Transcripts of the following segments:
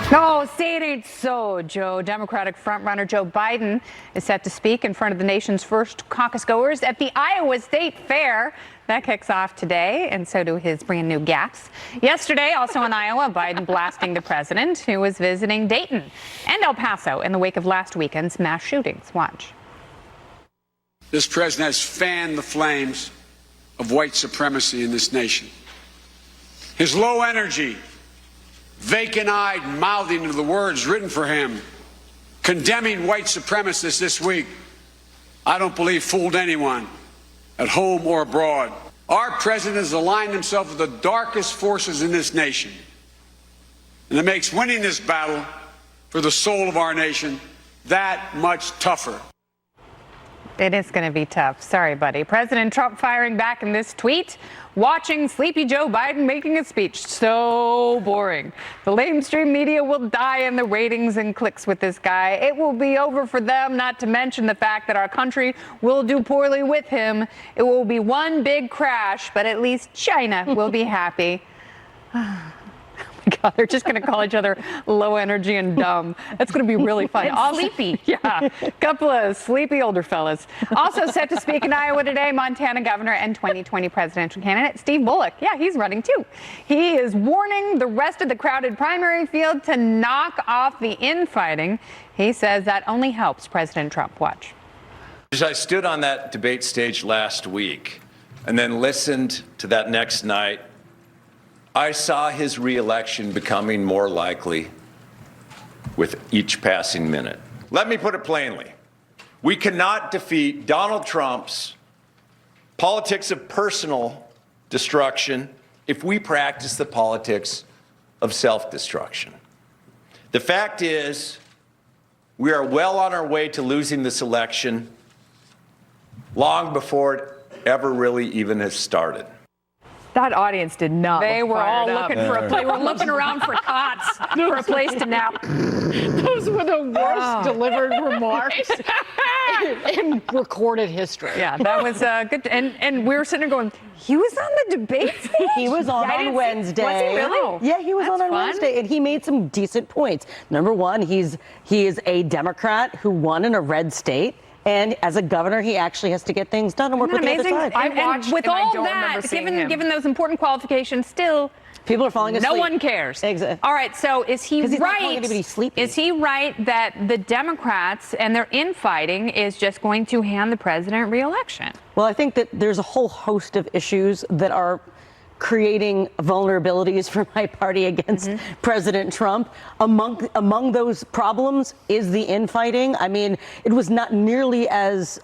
No, say it ain't so, Joe. Democratic frontrunner Joe Biden is set to speak in front of the nation's first caucus goers at the Iowa State Fair. That kicks off today, and so do his brand new gaps. Yesterday, also in Iowa, Biden blasting the president, who was visiting Dayton and El Paso in the wake of last weekend's mass shootings. Watch. This president has fanned the flames of white supremacy in this nation. His low energy, vacant-eyed mouthing of the words written for him, condemning white supremacists this week, I don't believe fooled anyone, at home or abroad. Our president has aligned himself with the darkest forces in this nation, and it makes winning this battle for the soul of our nation that much tougher. It is going to be tough. Sorry, buddy. President Trump firing back in this tweet. Watching sleepy Joe Biden making a speech. So boring. The mainstream media will die in the ratings and clicks with this guy. It will be over for them, not to mention the fact that our country will do poorly with him. It will be one big crash, but at least China will be happy. God, they're just going to call each other low energy and dumb. That's going to be really fun. And sleepy. Yeah, a couple of sleepy older fellas. Also set to speak in Iowa today, Montana governor and 2020 presidential candidate Steve Bullock. Yeah, he's running too. He is warning the rest of the crowded primary field to knock off the infighting. He says that only helps President Trump. Watch. As I stood on that debate stage last week and then listened to that next night, I saw his re-election becoming more likely with each passing minute. Let me put it plainly. We cannot defeat Donald Trump's politics of personal destruction if we practice the politics of self-destruction. The fact is, we are well on our way to losing this election long before it ever really even has started. That audience did not. They were all looking for They were looking around for cots, for a place to nap. Those were the worst delivered remarks in recorded history. Yeah, that was good. And we were sitting there going, he was on the debate stage? He was on Wednesday. Was he really? Yeah, he was on Wednesday, and he made some decent points. Number one, he is a Democrat who won in a red state. And as a governor, he actually has to get things done and work with the other side. And with all that, given those important qualifications, still people are falling asleep. No one cares. Exactly. All right, so is he right? Is he right that the Democrats and their infighting is just going to hand the president re-election? Well, I think that there's a whole host of issues that are creating vulnerabilities for my party against President Trump. Among those problems is the infighting. I mean, it was not nearly as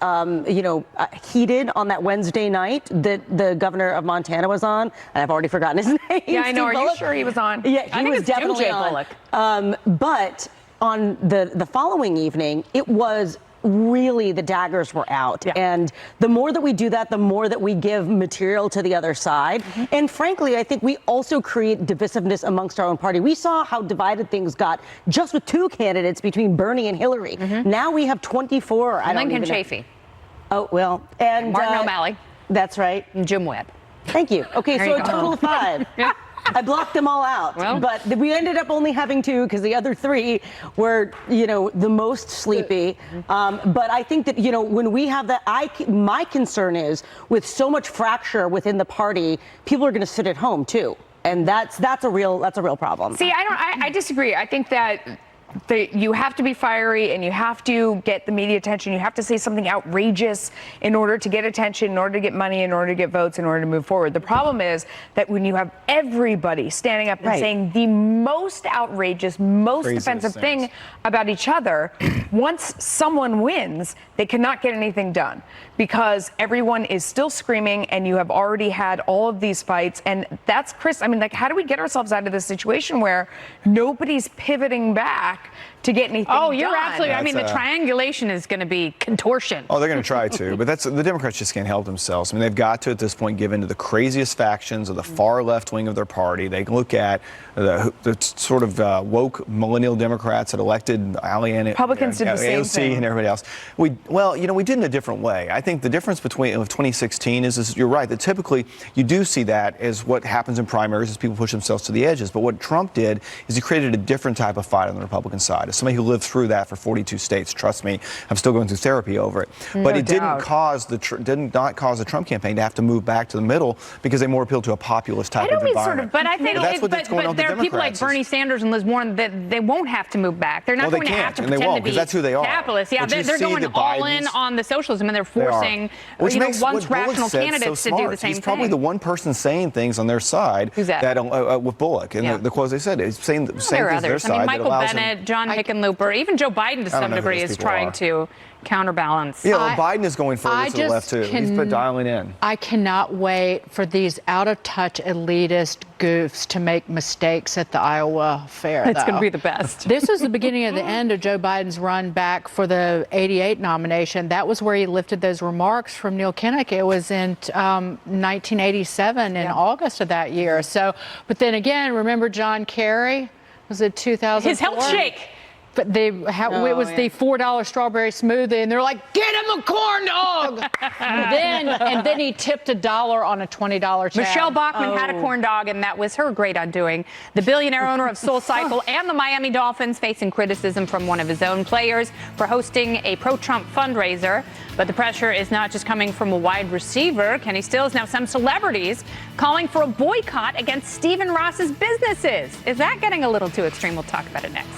heated on that Wednesday night that the governor of Montana was on. And I've already forgotten his name. Yeah, I know. Are you sure he was on? Yeah, he was definitely on. But on the following evening, it was really the daggers were out. Yeah. And the more that we do that, the more that we give material to the other side. And frankly, I think we also create divisiveness amongst our own party. We saw how divided things got just with two candidates between Bernie and Hillary. Now we have 24. Lincoln Chafee. Oh, well. And Martin O'Malley. That's right. And Jim Webb. Thank you. Okay, so a total of 5. Yeah. I blocked them all out, but we ended up only having 2 because the other 3 were, the most sleepy. But I think that, when we have that, my concern is with so much fracture within the party, people are going to sit at home too, and that's a real problem. See, I disagree. I think that you have to be fiery and you have to get the media attention. You have to say something outrageous in order to get attention, in order to get money, in order to get votes, in order to move forward. The problem is that when you have everybody standing up and saying the most outrageous, most offensive thing about each other, once someone wins, they cannot get anything done because everyone is still screaming and you have already had all of these fights. And that's, Chris, how do we get ourselves out of this situation where nobody's pivoting back to get anything done? Oh, you're absolutely. The triangulation is going to be contortion. Oh, they're going to try to, but the Democrats just can't help themselves. They've got to, at this point, give in to the craziest factions of the far left wing of their party. They look at the sort of woke millennial Democrats that elected Republicans did the same AOC thing. And everybody else. We did in a different way. I think the difference between 2016 is you're right, that typically you do see that as what happens in primaries as people push themselves to the edges. But what Trump did is he created a different type of fight on the Republican side. As somebody who lived through that for 42 states, trust me, I'm still going through therapy over it. But it didn't cause the Trump campaign to have to move back to the middle because they more appealed to a populist type of environment. But I think that's what's going on with the there are people like Democrats. Bernie Sanders and Liz Warren that they won't have to move back. They're not going to have to and they pretend won't, to be because that's who they are. capitalists. Yeah, But you they're see going that all in on the socialism, and they're forcing Which makes once what Bullock rational said candidates so to do smart. the same He's thing. probably the one person saying things on their side. Who's that? With Bullock. And the quotes they said, he's saying the same There are things on their others. side. I mean, that Michael allows Bennett, John Hickenlooper, even Joe Biden to some know who degree those is people trying are. to counterbalance. Yeah, well, Biden is going further to the left, too. He's been dialing in. I cannot wait for these out-of-touch elitist goofs to make mistakes at the Iowa fair, It's going to be the best. This was the beginning of the end of Joe Biden's run back for the 88 nomination. That was where he lifted those remarks from Neil Kinnock. It was in 1987 in August of that year. So, but then again, remember John Kerry? Was it 2004? His health shake. But it was the $4 strawberry smoothie, and they're like, "Get him a corn dog!" and then he tipped $1 on a $20 tab. Michelle Bachmann had a corn dog, and that was her great undoing. The billionaire owner of SoulCycle and the Miami Dolphins facing criticism from one of his own players for hosting a pro-Trump fundraiser. But the pressure is not just coming from a wide receiver. Kenny Stills, now some celebrities calling for a boycott against Stephen Ross's businesses. Is that getting a little too extreme? We'll talk about it next.